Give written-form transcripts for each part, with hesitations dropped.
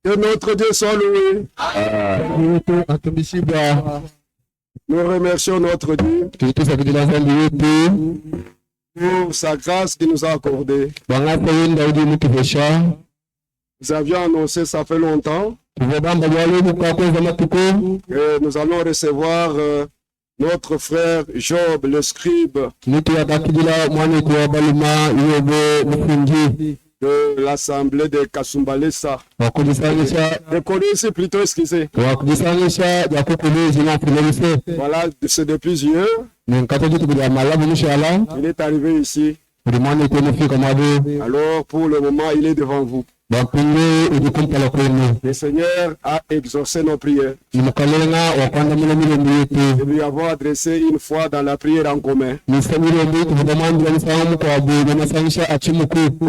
Que notre Dieu soit loué. Nous remercions notre Dieu pour sa grâce qu'il nous a accordée. Nous avions annoncé ça fait longtemps que nous allons recevoir notre frère Job, le scribe de l'assemblée de Kasumbalesa. De Kolwezi plutôt, excusez. Voilà, c'est depuis hier. Il est arrivé ici. Alors, pour le moment, il est devant vous. Le Seigneur a exaucé nos prières. Nous lui avons adressé une fois dans la prière en commun. Pour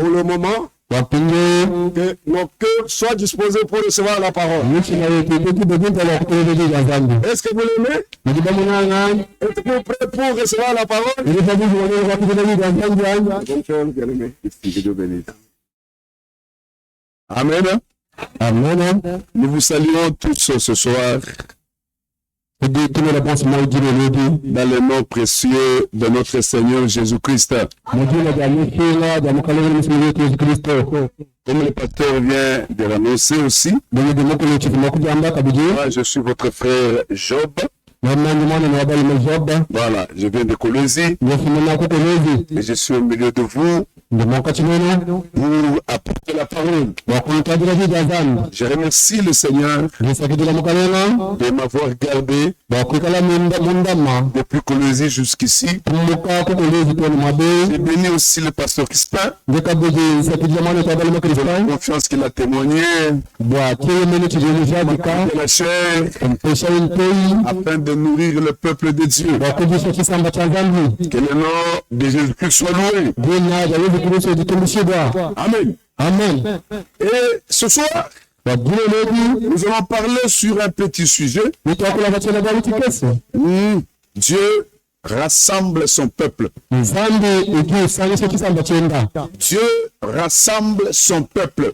le moment, que nos cœurs soient disposés pour recevoir la parole. Est-ce que vous l'aimez? Êtes-vous prêts pour recevoir la parole? Amen. Amen. Nous vous saluons tous ce soir dans le nom précieux de notre Seigneur Jésus-Christ. Comme le pasteur vient de l'annoncer aussi, moi je suis votre frère Job. Voilà, je viens de Kolwezi et je suis au milieu de vous pour apporter la parole. Je remercie le Seigneur de m'avoir gardé depuis Kolwezi jusqu'ici. J'ai béni aussi le pasteur Crispin de la confiance qu'il a témoigné de la chair afin de nourrir le peuple de Dieu. Que le nom de Jésus-Christ soit loué. Amen. Amen. Et ce soir, nous allons parler sur un petit sujet. Dieu rassemble son peuple. Dieu rassemble son peuple.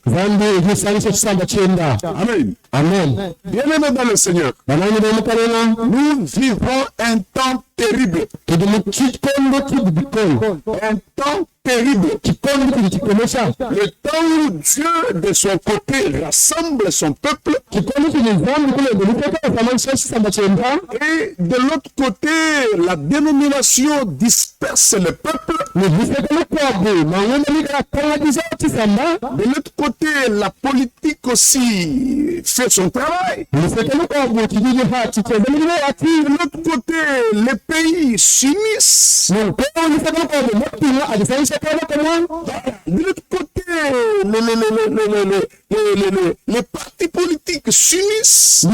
Amen. Amen. Bien-aimés dans le Seigneur, nous vivons un temps terrible. Un temps terrible. Le temps où Dieu, de son côté, rassemble son peuple. Et de l'autre côté, la dénomination disperse le peuple. De l'autre côté, la politique aussi fait son travail. De l'autre côté, les pays s'unissent. De l'autre côté, les partis politiques s'unissent. Il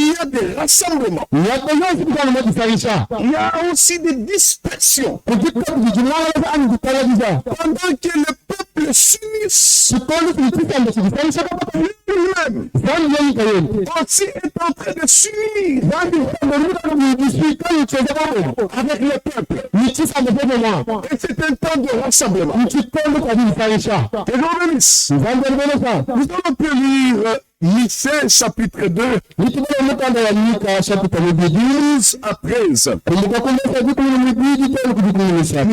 y a des rassemblements. Il y a aussi des dispersions. Pendant que le peuple s'unisse, lui-même aussi est en train de s'unir avec le peuple. Et c'est un temps de rassemblement. Et nous allons lire Michée chapitre 2, 12 à 13.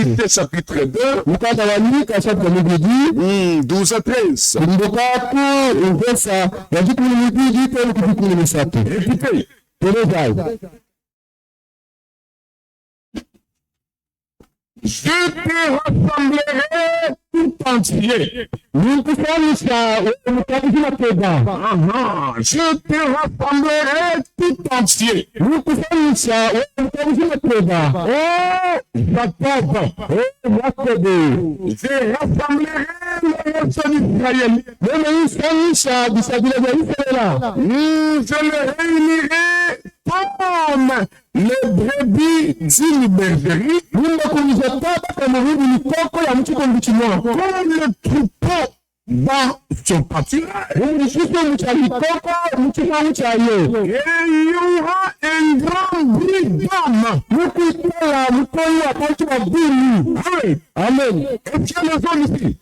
Michée chapitre 2, 12 à 13. Écoutez. Je te rassemblerai tout entier. Je te rassemblerai tout entier. Oh, Jacob, je rassemblerai les nations d'Israël. Je les réunirai comme les brebis d'une bergerie, comme le troupeau dans son pâturage. Et il y aura un grand bruit d'hommes. Amen. Amen. Est-ce qu'il y a les hommes ici?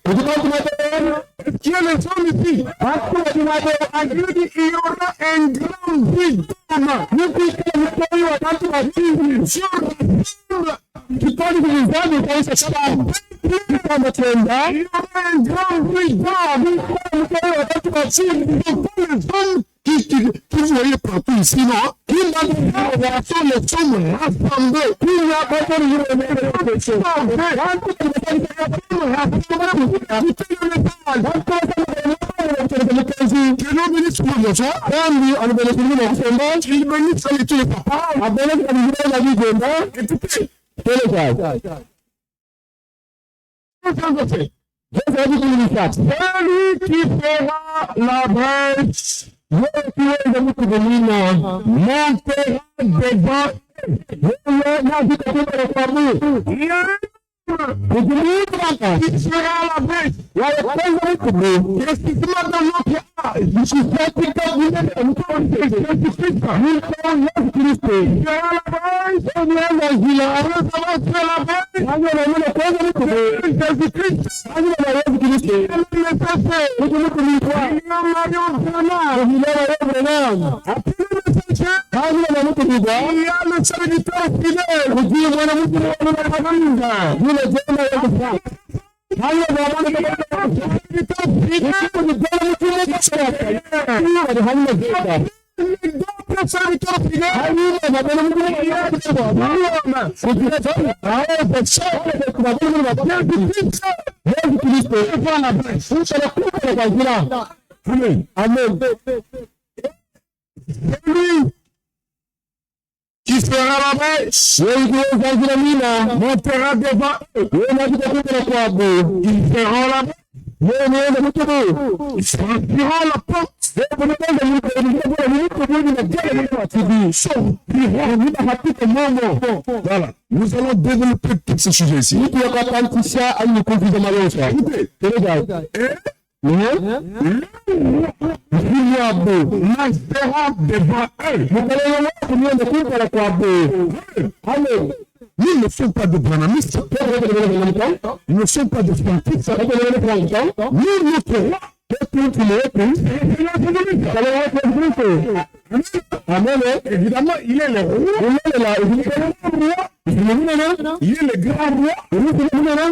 les hommes ici. Dieu dit qu'il y aura un grand vide sur qui parle de l'Israël, il y aura un grand vide qui voyait partout ici, non? Qui va nous voir sur les sommes rassemblées. Qui va pas faire le que l'on bénisse pour le soir, on bénisse pour le soir, il bénisse sur les tués papa, on bénisse pour la vie de moi, écoutez, quel est ça? Celui qui fera la brèche, montera devant qui sera la brèche. Précisément dans notre âge, je suis pratiquant de qui fera la brèche, montera devant eux. Ils feront la brèche. Ils franchiront la porte. Voilà. Nous allons développer tous ces sujets ici. Nous ne sommes pas de branamistes, nous ne sommes pas de fanatiques, nous, notre roi, Amen. Évidemment, il est le roi, il est le grand roi,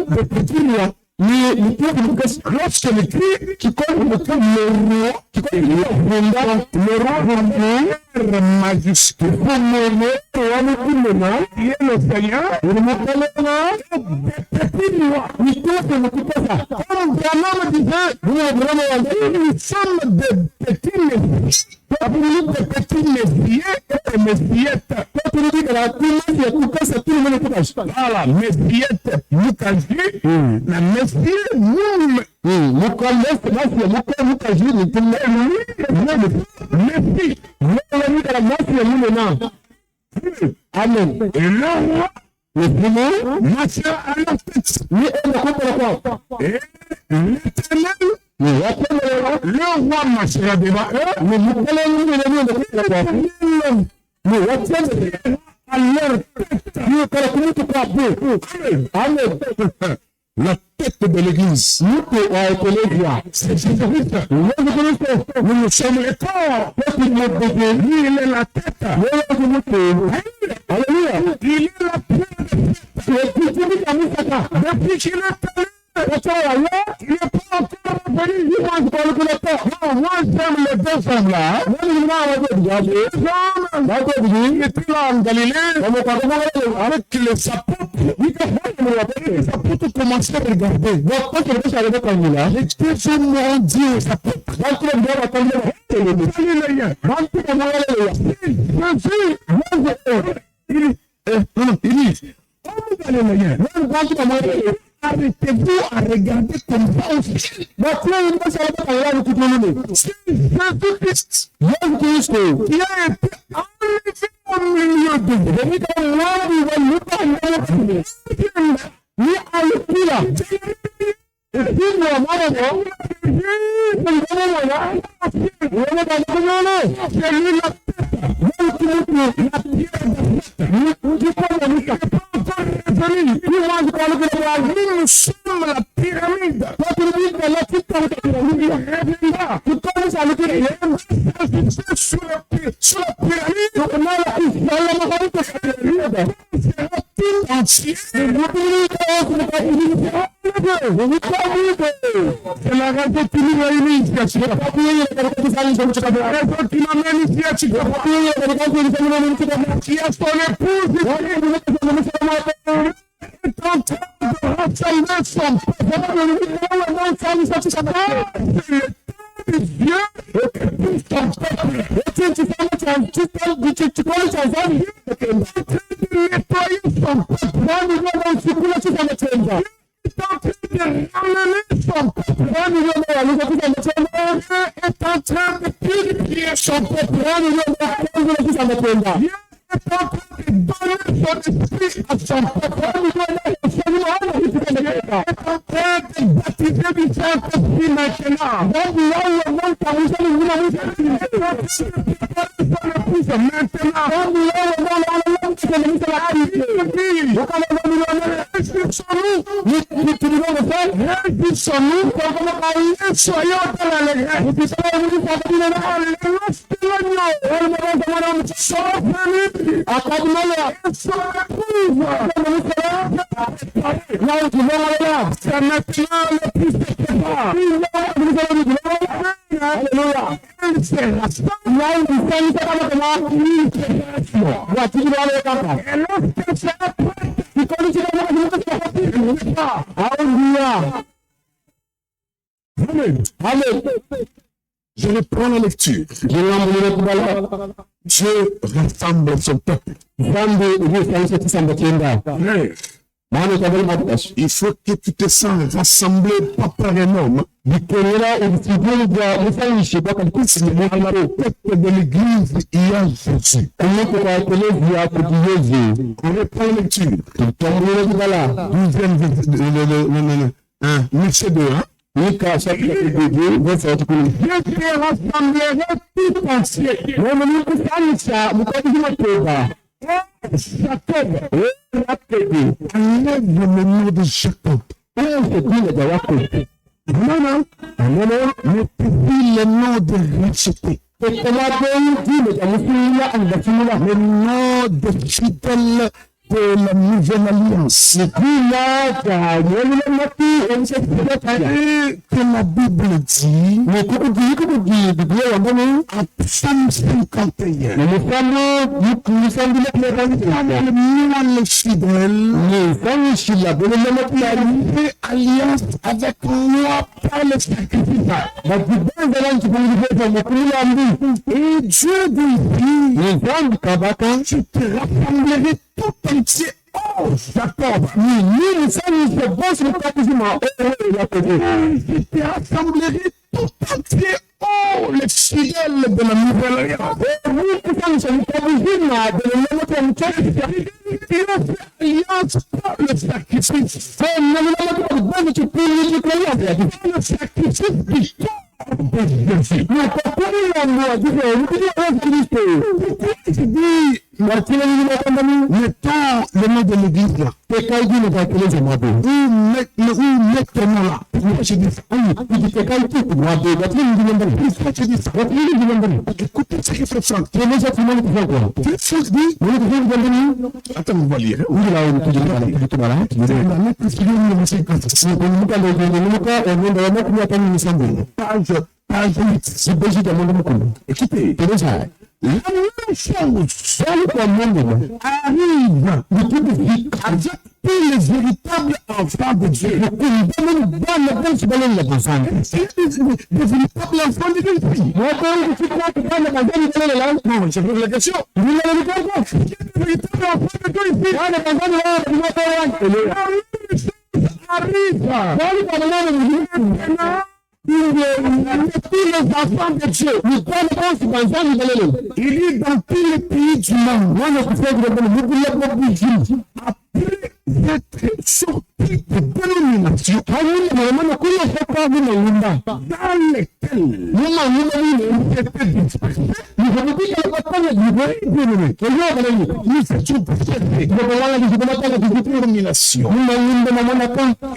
le petit roi. Lorsque l'écrit qui compte le roi majuscule, il est le Seigneur, comme Branham disait, nous sommes des petits messieurs et des messiettes. Voilà, messiette, Mukaji, la messie, Amen. Et le roi, le premier, marcha à la tête. Et l'Éternel, le roi marchera devant eux. À leur tête. La tête de l'église. C'est Jésus-Christ. Nous sommes les corps. Lui, il est la tête. Alléluia. Il est la tête. Depuis qu'il est allé, il n'est pas encore venu. Moi, j'aime les deux femmes là. Il était là en Galilée avec les apôtres. Les apôtres commençaient à regarder. Les hommes ont dit aux apôtres. Arrêtez-vous à regarder comme ça aussi. C'est Jésus-Christ qui a été enlevé au milieu de vous. Nous sommes la pyramide. Tu commences à le sur la pyramide. Tout entier. C'est la raison qui nous réunit ici à Chicago. La raison qui m'amène ici à Chicago. Qui a son épouse. Est en train de rassembler son Je reprends la lecture. Dieu rassemble son peuple. Il faut que tu te sens rassemblé pas par un homme. Le peuple de l'église, il y a Jésus. On reprend la lecture. Michée 2, hein? Je te rassemblerai tout entier. Jacob, enlève le nom de Jacob. Non, mais publie le nom de racheté. Le nom de fidèle de la nouvelle alliance. Que la Bible dit en Psaume 51. Les fidèles fait alliance avec moi par le sacrifice. Et Dieu dit, je te rassemblerai tout entier. Oh, Jacob, je te rassemblerai tout entier. Oh, les fidèles de la nouvelle alliance. Il a fait alliance par le sacrifice. Le sacrifice du mettons le nom de l'église là. Où mettons là. Écoutez ce qu'il faut faire. Attends, on va lire. Page 8. Écoutez, la même chose arrive avec tous les véritables enfants de Dieu. Des véritables enfants de Dieu. Non, je pose la question. Des véritables enfants de Dieu. Il est dans tous les enfants de Dieu. Il est dans tous les pays du monde. Après être sorti de dénomination dans lesquelles il était dispersé,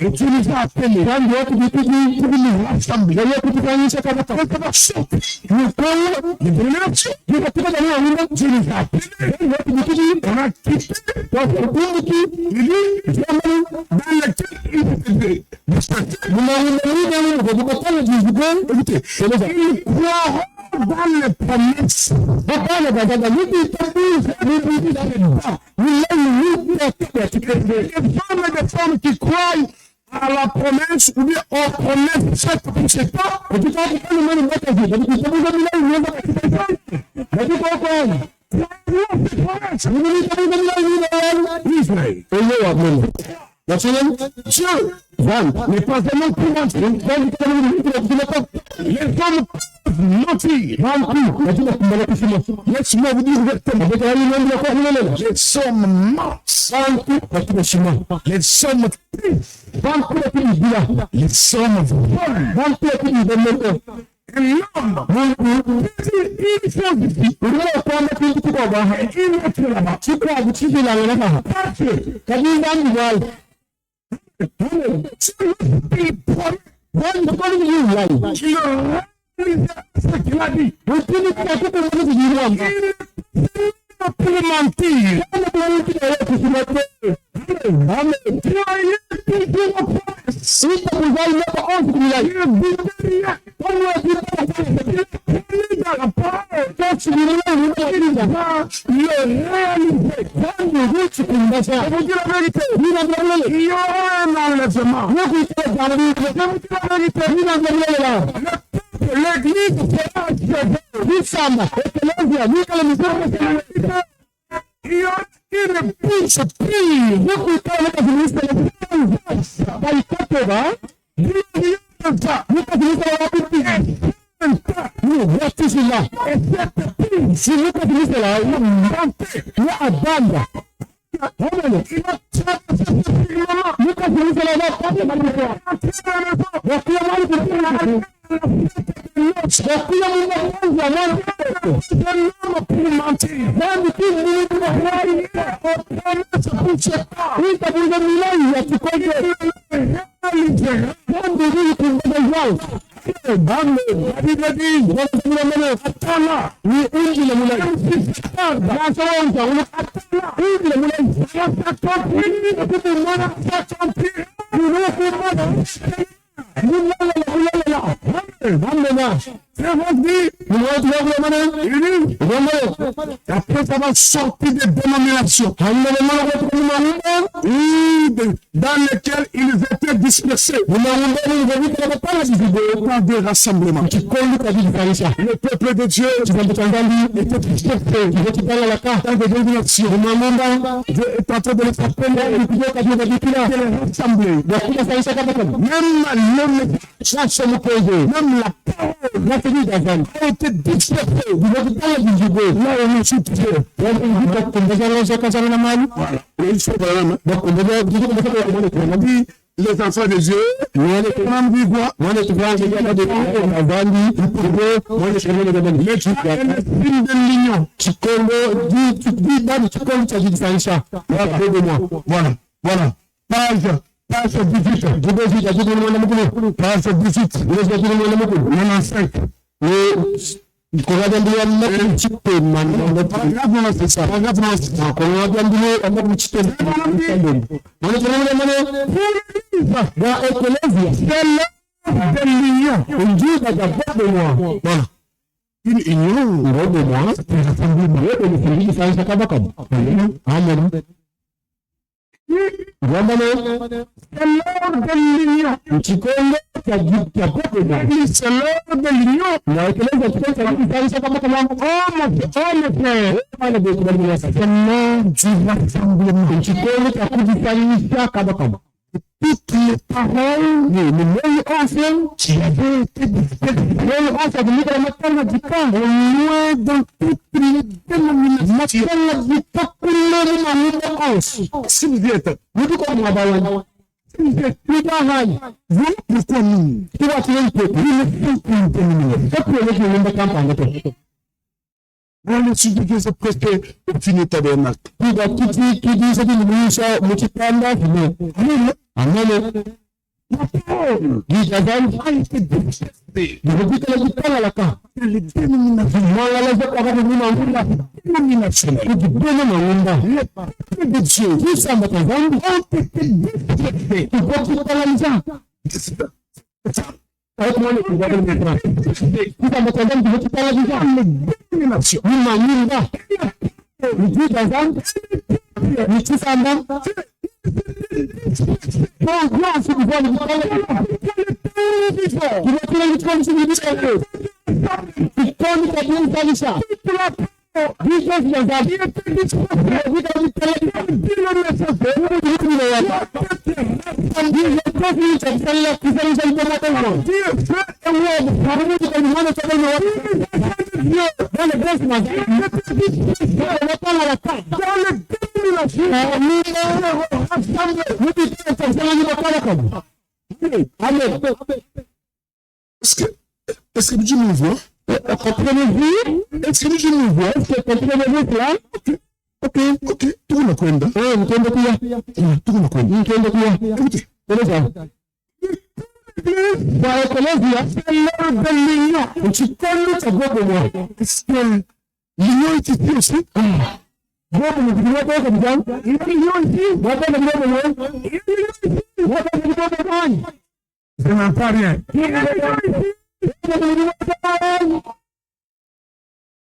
Et tu nous as appelés rassembler. Tu nous as appelés. On a quitté dans les promesses. Les femmes qui croient à la promesse ou bien aux promesses faites pour ce temps. Dieu n'est pas un homme pour mentir. Les hommes peuvent mentir. Laisse-moi vous dire ouvertement. Les sommes minces. Les sommes tristes. Les sommes folles. L'homme, il faut ici. L'église fera une bouche après avoir sorti des dénominations dans lesquelles ils étaient dispersés par des rassemblements. Le peuple de Dieu était dispersé dans des dénominations. Dieu est en train de les appeler, de les rassembler. Même la parole a été dispersée. Les enfants de Dieu, voilà. Page 18. Page 18. 95. Une union de moi, c'est rassemblement. Amen. C'est l'heure de l'union. C'est l'heure de l'union. Toutes les paroles qui avaient été dites loin dans toutes les dénominations. Si vous êtes, pourquoi nous? Wale sijigeze presque fini tabernacle. Kuda kiti sadi mwisho mchipanda vile. Amen. Dijazan haite dikste. Dibukita la jipala laka. Le dénomination. Mwala la zaka kama muna unda. Dénomination. Kujibena na unda. De Dieu. Kisa matazambi. Kukokita la liza. Kaya mwale kujabena mitra. Kisa matazambi kujibena la liza. Dénomination. Muna unda. Dijazan. Dijisamba. Non, là, c'est du vol. Il Est-ce que Dieu nous voit? Comprenez-vous? Est-ce que Dieu nous voit? Est-ce que comprenez-vous cela? Ok. Tout le monde. Mtendo pia. Tout le monde. Mtendo pia. Écoutez. Kwa ekolojia, leo belinyo. Uchikono cha gogo mwa. Est-ce que l'union est ici aussi? Gogo mwa kwa kwa mjam. L'union ici. Gogo mwa kwa mwa. Gogo mwa kwa mwa. Je n'en sais rien.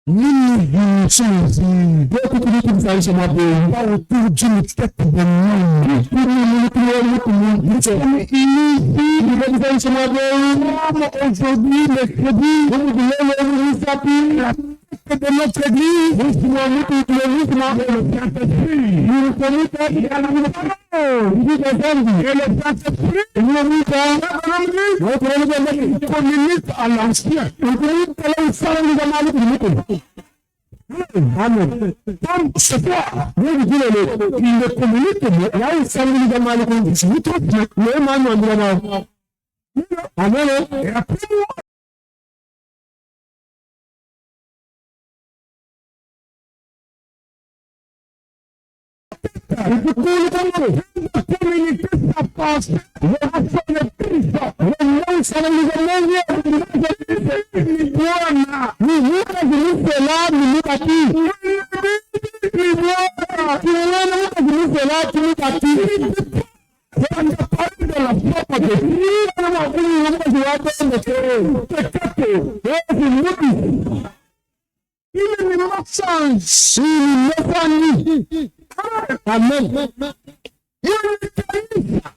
Nous sommes ici. Beaucoup de gens qui sont ici, pas autour d'une tête de monde. Aujourd'hui, mercredi, la tête de notre église, communique à l'ancien. Amen. Comme ce soir, il ne communique pas. Là, il s'en est mal conduit. Je vous trouve bien. Le man, amen. Et après, communiquer sa pensée. Amen.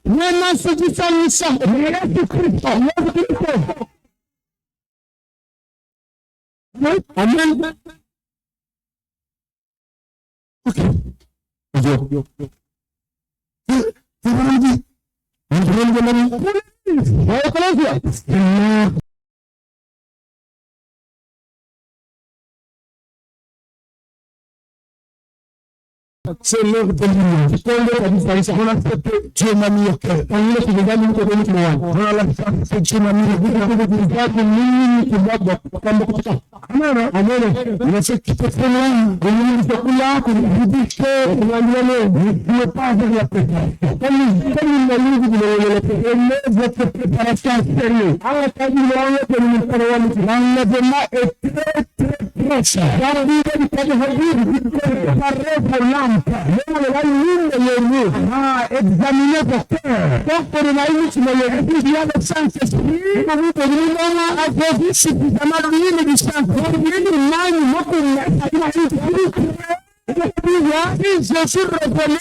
Nena sijisanyisha Yesu Kristo. Amen. Okay. Yo. C'est l'heure de l'union. On accepte Dieu m'a mis au cœur. On accepte Dieu m'a mis au cœur. Amen. Le fait qu'il te fait loin, vous dites que vous ne pas vers la paix. Comme il m'a dit, votre préparation sérieuse. L'enlèvement est très proche. Examinez vos cœurs. Il y a le Saint-Esprit. Avez-vous suffisamment d'huile du Saint-Esprit? Je suis revenu.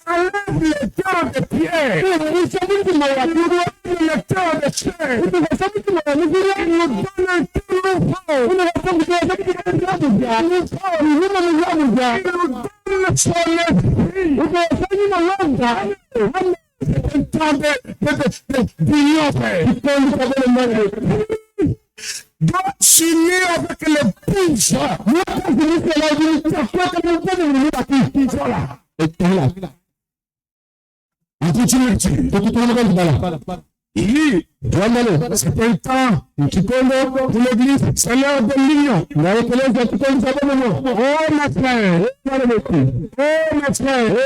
Enlève le cœur de pierre. Le cœur de chair. Il nous donne un cœur nouveau. Il nous donne son esprit. C'est un temps d'union. doit s'unir avec l'épouse. C'est un temps pour l'église, c'est l'heure de l'union. Oh mes frères, oh mes frères,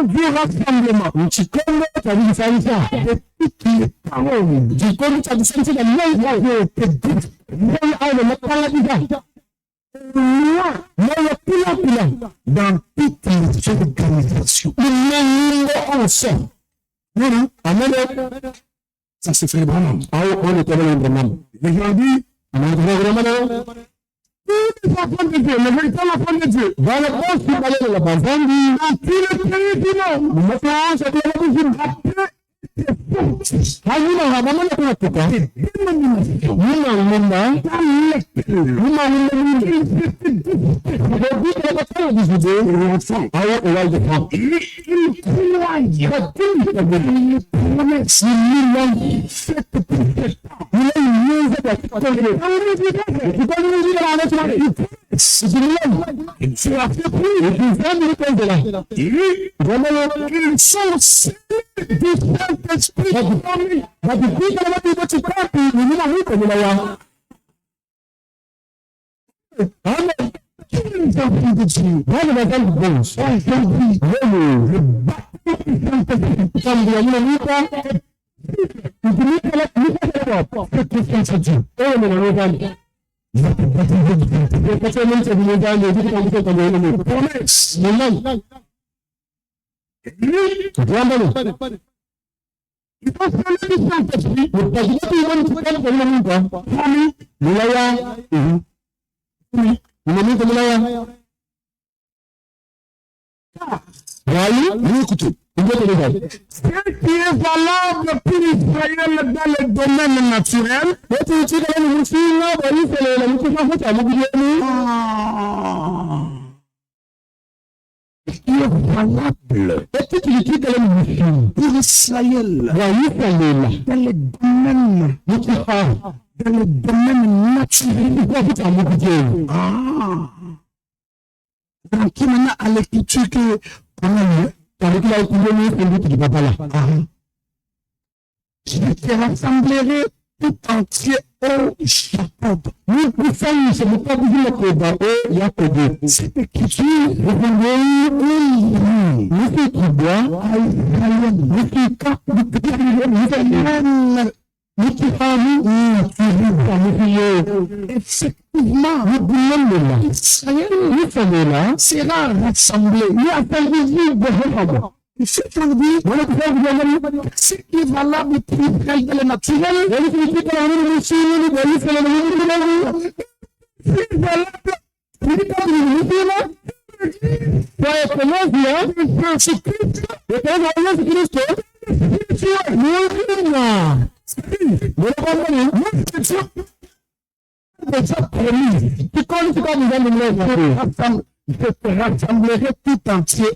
du rassemblement. Tu connais ta vie, ça de toutes les paroles. Tu connais ta vie, ça de l'œuvre que dit. Dans toutes les organisations. Ensemble. Amen. Ça se fait vraiment. On est vraiment. Aujourd'hui, tous les enfants de Dieu, les véritables enfants de Dieu, dans le monde qui parlait de la Bazambi, dans tous les pays du monde, nous mettons en jeu de la musique. Ce qui est valable pour Israël dans le domaine naturel, qui est valable pour Israël dans le domaine naturel. Donc, qui maintenant à l'écriture que je te rassemblerai tout entier au Jacob. Cette écriture effectivement, Israël sera rassemblé. Ce qui est valable pour Israël dans le naturel, je te rassemblerai tout entier.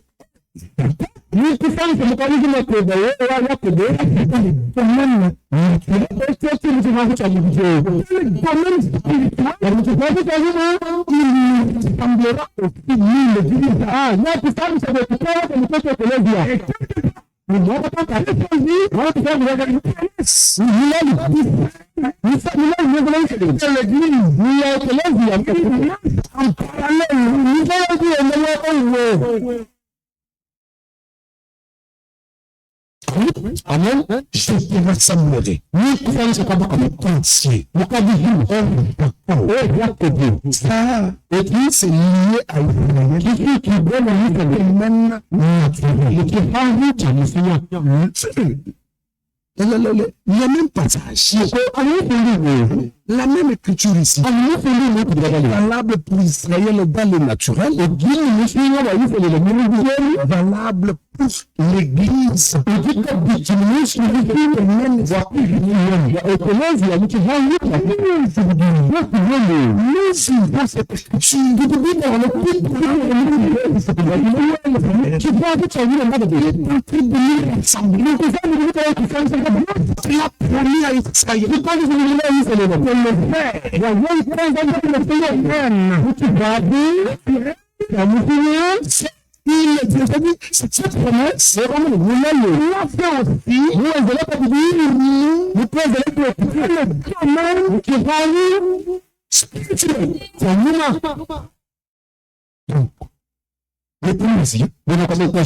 Amen. Je te rassemblerai. Ça, et puis c'est lié à Israël. Qui donne le même passage, la même écriture ici, valable pour Israël dans le naturel, valable pour l'Église. Tu vois que tu as vu le mot de Dieu. Nous faisons la première Israël. Tu parles de Israël. Cette promesse, c'est vraiment le moment où on a fait aussi, nous allons pas dire, nous pouvons aller le domaine qui va nous spirituel. C'est un humain. Donc, le premier ici, vous avez combien de temps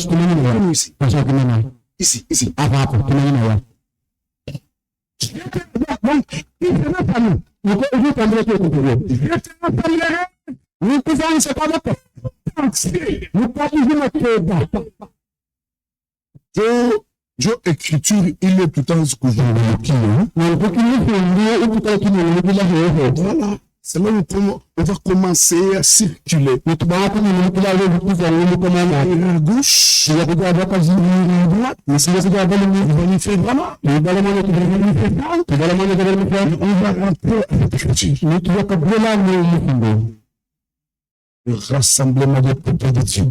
ici, avant, donc, il ne va pas nous. Nous pouvons prendre nous pouvons se connaître. Nous pouvons Dieu écriture, il est tout le temps ce que je voilà. C'est là où on va commencer à circuler. À gauche, il va faire vraiment. On va rentrer le rassemblement de peuple de Dieu.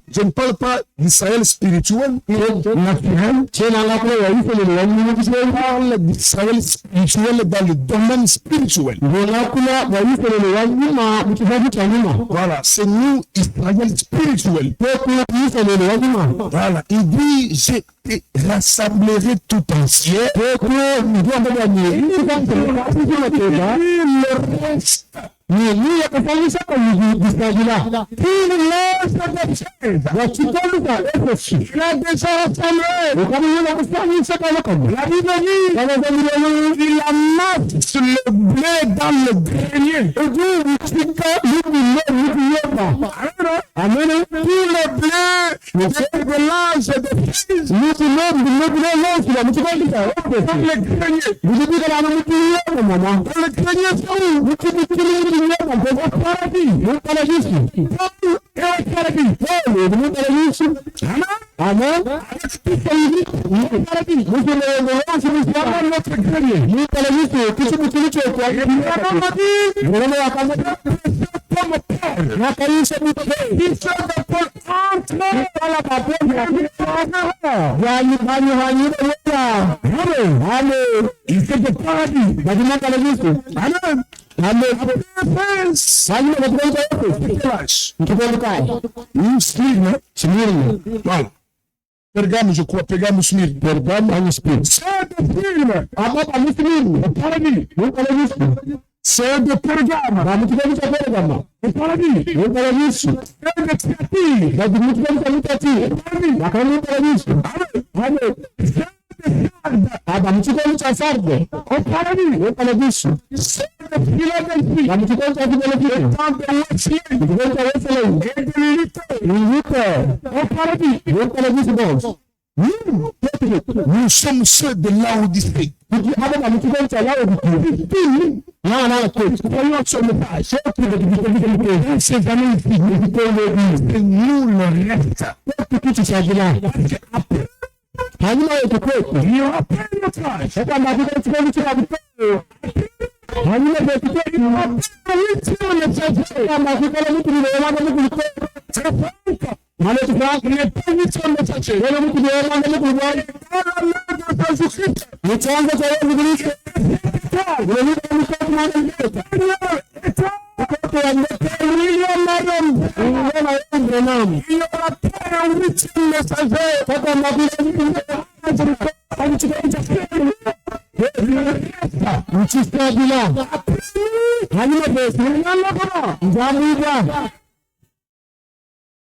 Je ne parle pas d'Israël spirituel, naturel. Je parle d'Israël spirituel dans le domaine spirituel. Voilà, c'est nous, Israël spirituel. Voilà, il dit, je rassemblerai tout entier. Le reste. Le blé dans le grenier. Amen. Tout le blé de l'âge de fils. Dans le grenier. Amen. Pergame, je crois, Pergame, Smyrne. Pergame, Smyrne. C'est de Smyrne. C'est de Pergame. C'est paradis. C'est de nous sommes ceux de Laodicée. C'est nous le reste.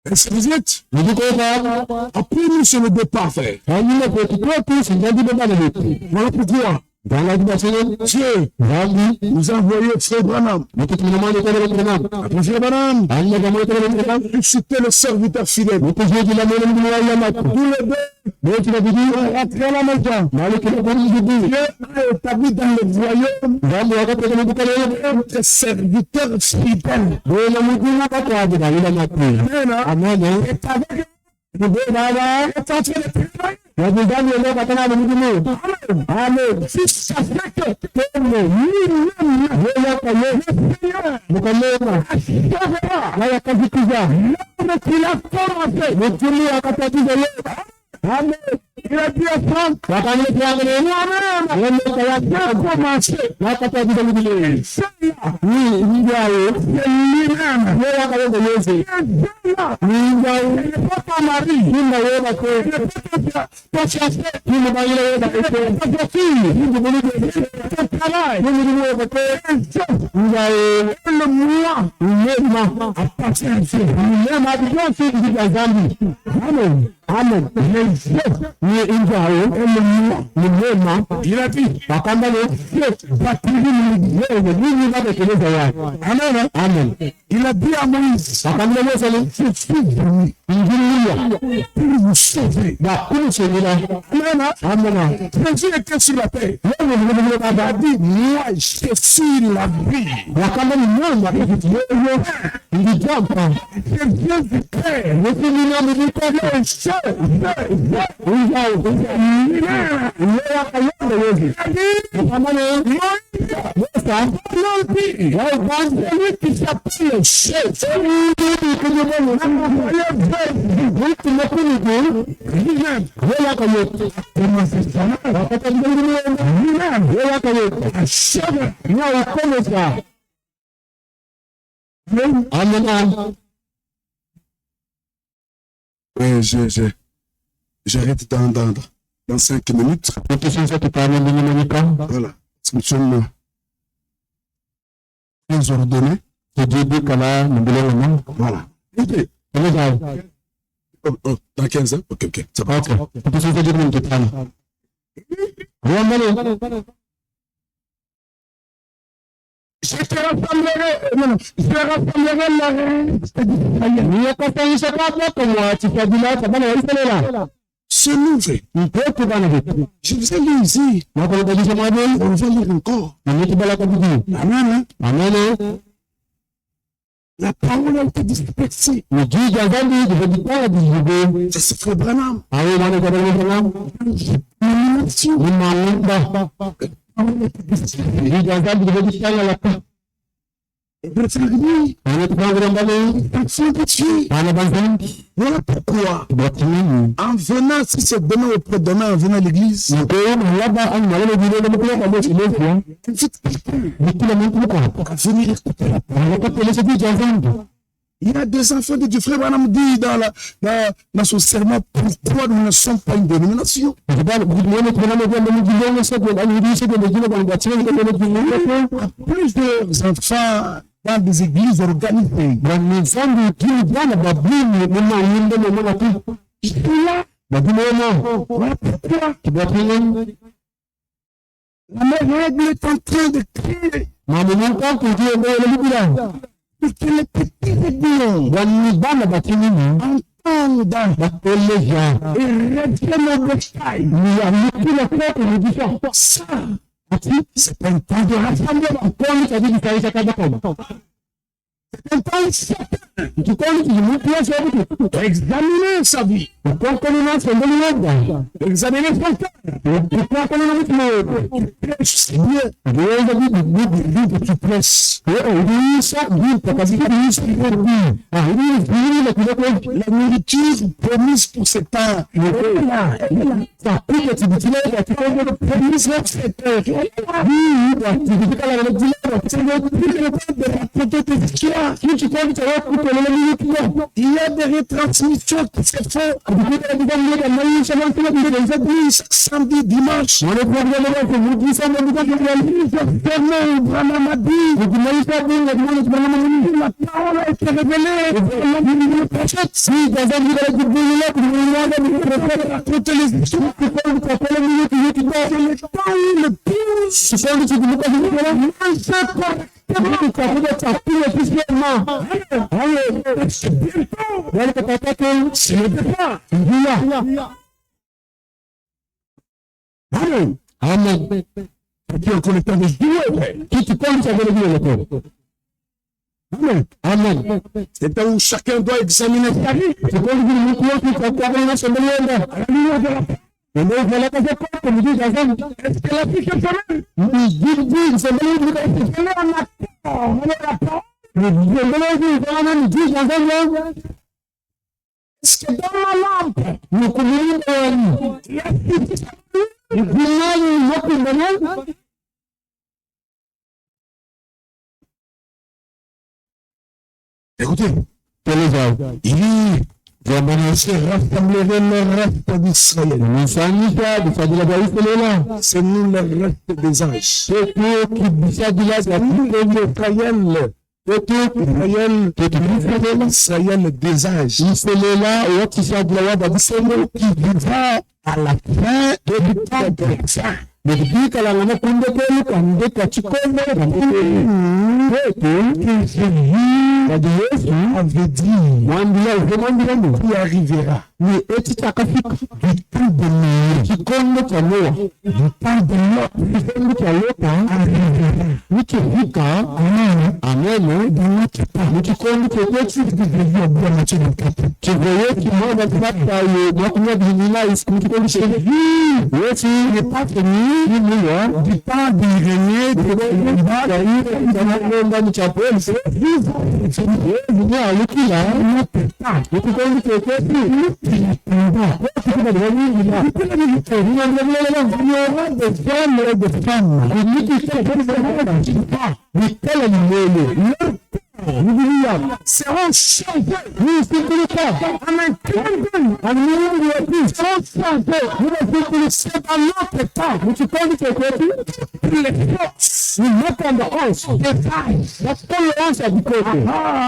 Est-ce que vous êtes? Après nous, c'est le départ, frère. Voilà pourquoi Dans la dimension, Dieu nous a envoyé Frère Branham. Frère Branham, c'était le serviteur fidèle. Tous les deux, rentrer à la maison. Dieu a établi dans le royaume notre serviteur fidèle. Amen. Si ça fait que il a dit à Franck, il a commencé. Amen. Il a dit, Amen. Il a dit à Moïse, je suis venu pour vous sauver. Amen. Jésus était sur la terre. Il a dit, moi, je suis la vie. Je viens du Père. J'arrête dans 5 minutes. Voilà. Nous sommes très ordonnés. Voilà. Dans 15 ans? Ok. Ça va. Je rassemblerai la reine. C'est nous, frère. Je vous ai lu ici. On va lire encore. Amen. La parole a été dispersée. C'est ce frère Branham. Voilà pourquoi, en venant, si c'est demain auprès de demain, en venant à l'église, il y a des enfants de Dieu. Frère Branham dit dans son serment, pourquoi nous ne sommes pas une dénomination? Plusieurs enfants dans des églises organisées. Voilà pourquoi la règle est en train de crier. Pour que les petits églons entendent et retiennent au bétail. Ça, c'est un temps de rassemblement. C'est un temps de examiner sa vie. Examiner son cœur. Seigneur, tu presses. La nourriture promise pour ce temps. C'est le ça, il y a des retransmissions qui se font les églises samedi, dimanche. La parole a été révélée. Amen. Qui est connecté avec Dieu, qui te compte avec Dieu. Amen. Amen. C'est où chacun doit examiner sa vie. C'est pour lui dire que tu as la semaine. Est-ce que la vie que semaine? Est-ce que dans la lampe, nous communions écoutez, se rassemblerait le reste d'Israël. C'est nous le reste des âges. C'est nous qui Israël, Israël des âges. C'est là qui vivra à la fin du temps de l'examen. Jésus avait dit qui arrivera du temps de Noé, du temps de Lot, du temps d'Irénée, seront changés. C'est dans notre temps. Les forces nous mettent en dehors des tailles.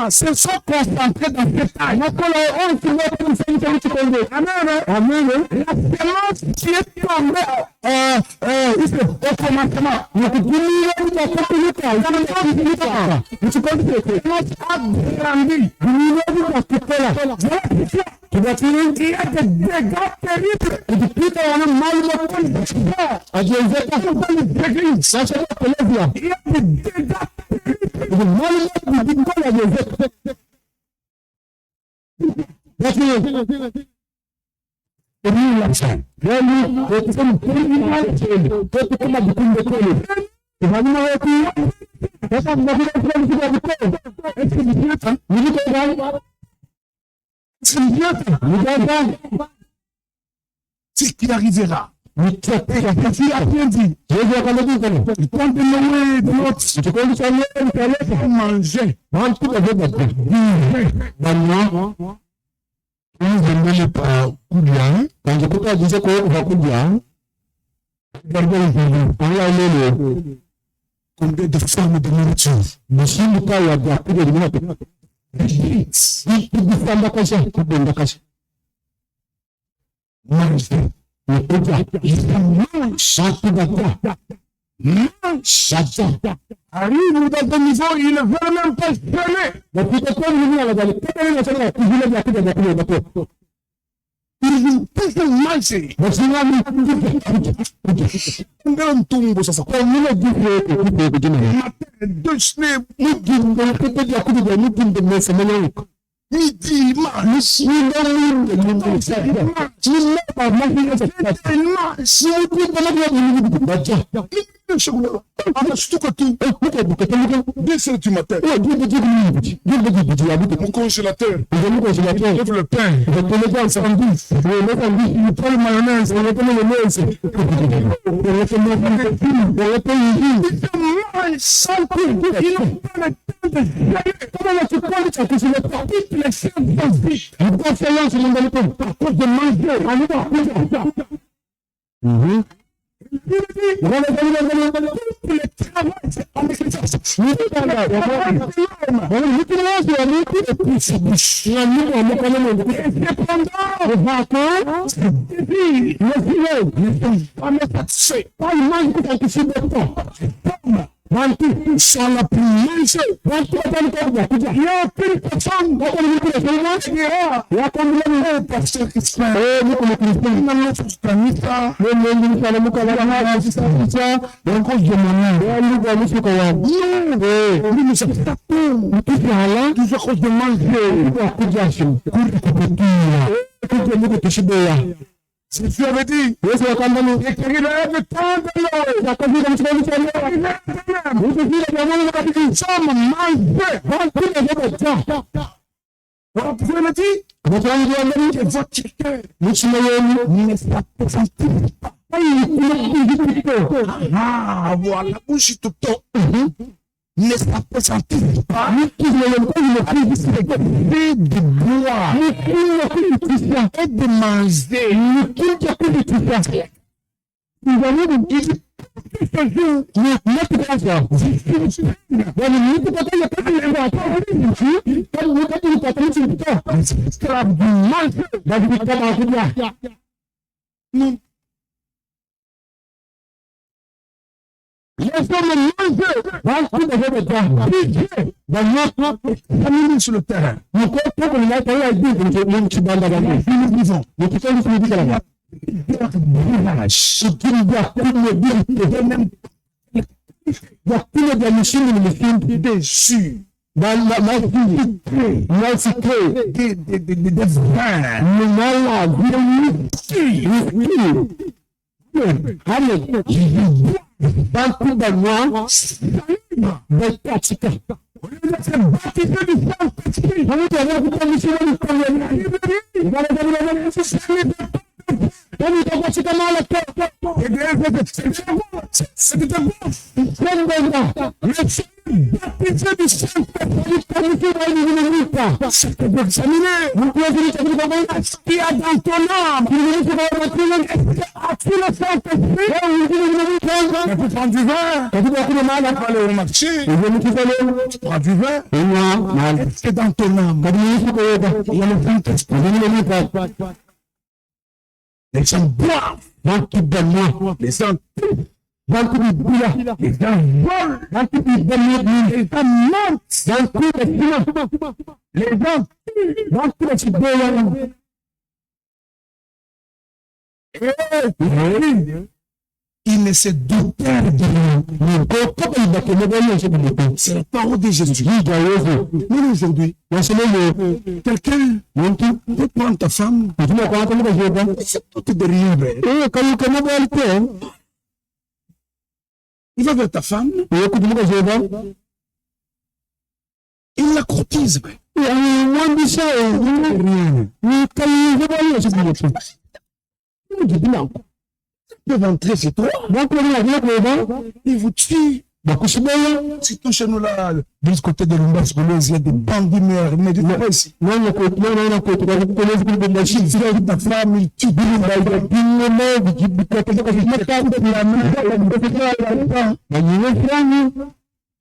Se sont concentrés dans ces tailles. Amen. La semence qui est tombée au commencement. A grandi. Il y a des dégâts terribles. Depuis qu'on a mal il y a des dégâts terribles. C'est qui arrivera. Tu as bien dit. Le temps de Noé, de l'autre, manger. Combien de formes de nourriture? Arrive dans un niveau, il ne veut même pas se ils peuvent manger. Un tombeau, ça midi, 2h du matin. Mon congélateur. Lève le pain. Il prend le mayonnaise, il prend le mayonnaise. Comment tu prends le temps que je ne pas toutes les choses dans vie. Une confiance dans le temps. À cause de manger. Sur la plus si tu avais dit, il lève le temps de l'eau, ah, voilà, bouge tout le temps. Ne s'apprécie pas de boire et de manger. Nous avons sur le terrain. Déçu. Bantu banyak berkaca. Kamu jangan bukan misi kami tak cakap malah les gens boivent, les gens les gens volent, les gens mentent, les gens il ne se doutait de rien. C'est la parole de Jésus. Mais aujourd'hui, quelqu'un peut prendre ta femme, c'est tout derrière. Il va vers ta femme, il la courtise. Il peut rentrer chez toi. Il vous tue. Surtout chez nous là, de ce côté de l'Umbas, il y a des bandits méditerranéens ici. Ta femme, il tue.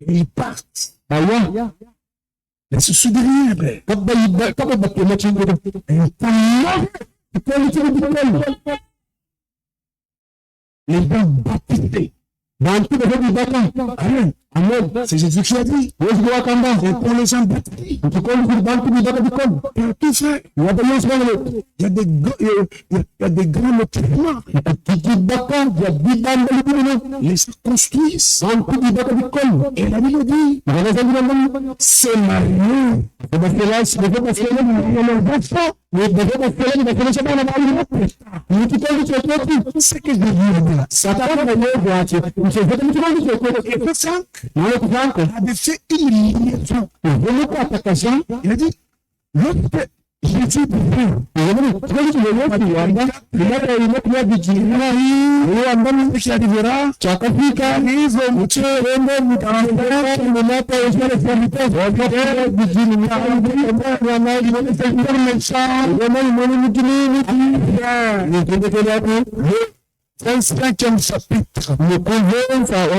Ils partent. Mais ce sont derrière. Les gens baptisés. Amen. C'est Jésus qui a dit. C'est pour les gens baptisés. Tout fait. Il y a des grands lotissements. Les gens construisent. Et la Bible dit, c'est marié. C'est que je veux dire. Ça a fait une liaison. Il a dit, lorsque Jésus chapitre, le convaincre à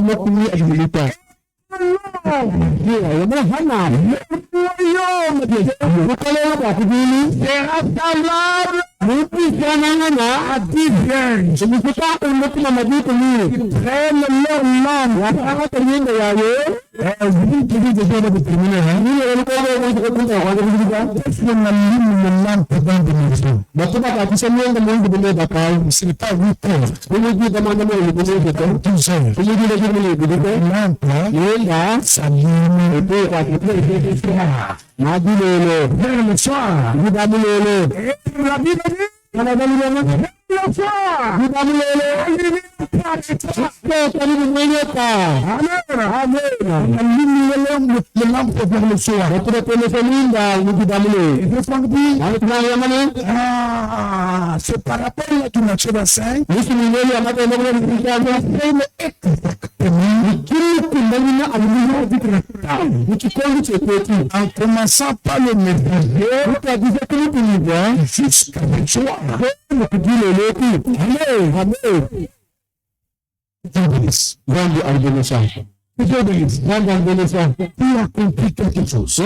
ce n'est pas 8 heures. C'est par rapport à tout Matthieu 25. En commençant par le merveilleux jusqu'à la joie. Tu as compris quelque chose.